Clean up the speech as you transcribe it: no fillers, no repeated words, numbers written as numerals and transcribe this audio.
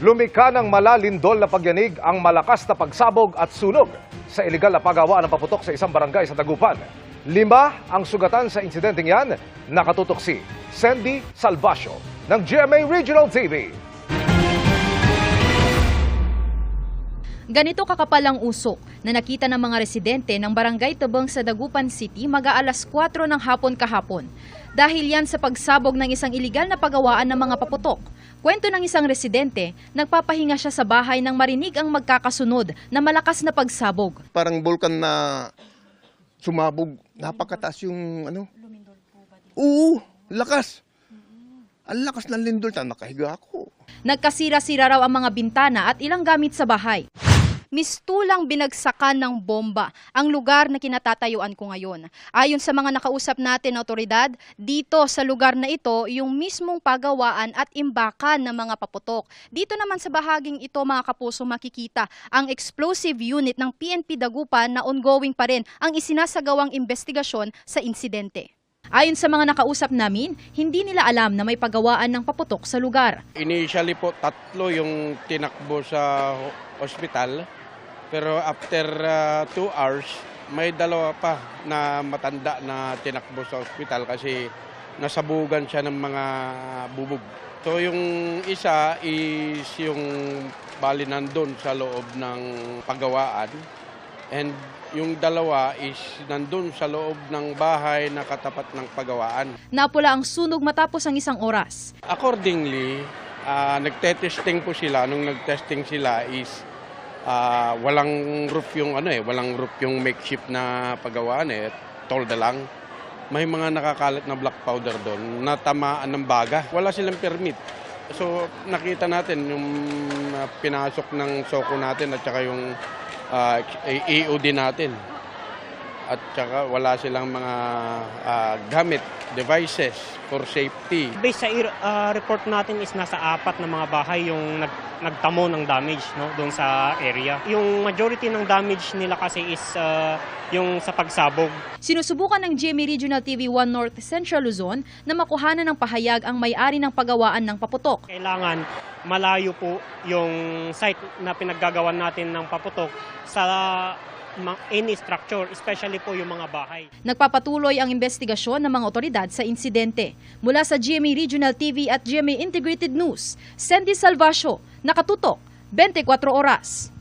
Lumika ng malalindol na pagyanig ang malakas na pagsabog at sunog sa iligal na paggawa ng paputok sa isang barangay sa Dagupan. 5 ang sugatan sa insidenteng yan. Nakatutok si Sandy Salvacio ng GMA Regional TV. Ganito kakapal ang usok na nakita ng mga residente ng Barangay Tabang sa Dagupan City mag-aalas 4 ng hapon kahapon. Dahil yan sa pagsabog ng isang iligal na paggawaan ng mga paputok. Kwento ng isang residente, nagpapahinga siya sa bahay nang marinig ang magkakasunod na malakas na pagsabog. Parang bulkan na sumabog. Napakataas yung ano? Oo, lakas. Ang lakas ng lindol. Nakahiga ako. Nagkasira-sira raw ang mga bintana at ilang gamit sa bahay. Mistulang binagsakan ng bomba ang lugar na kinatatayuan ko ngayon. Ayon sa mga nakausap natin na otoridad, dito sa lugar na ito yung mismong pagawaan at imbakan ng mga paputok. Dito naman sa bahaging ito mga kapuso makikita ang explosive unit ng PNP Dagupan na ongoing pa rin ang isinasagawang investigasyon sa insidente. Ayon sa mga nakausap namin, hindi nila alam na may pagawaan ng paputok sa lugar. Initially po 3 yung tinakbo sa ospital, pero after 2 hours, may 2 pa na matanda na tinakbo sa ospital kasi nasabugan siya ng mga bubog. So yung isa is yung bali nandun sa loob ng pagawaan, and yung 2 is nandun sa loob ng bahay na katapat ng pagawaan. Napula ang sunog matapos ang 1 oras. Accordingly, nagte-testing po sila. Nung nag-testing sila is walang roof yung makeshift na pagawaan tolda lang. May mga nakakalat na black powder doon na tamaan ng baga. Wala silang permit. So nakita natin yung pinasok ng soko natin at saka yung EOD natin. At saka wala silang mga gamit, devices for safety. Based sa report natin is nasa 4 na mga bahay yung nagtamo ng damage doon sa area. Yung majority ng damage nila kasi is yung sa pagsabog. Sinusubukan ng GMA Regional TV 1 North Central Luzon na makuhanan ng pahayag ang may-ari ng pagawaan ng paputok. Kailangan malayo po yung site na pinaggagawan natin ng paputok sa any structure, especially po yung mga bahay. Nagpapatuloy ang investigasyon ng mga otoridad sa insidente. Mula sa GMA Regional TV at GMA Integrated News, Sandy Salvacio, nakatutok, 24 oras.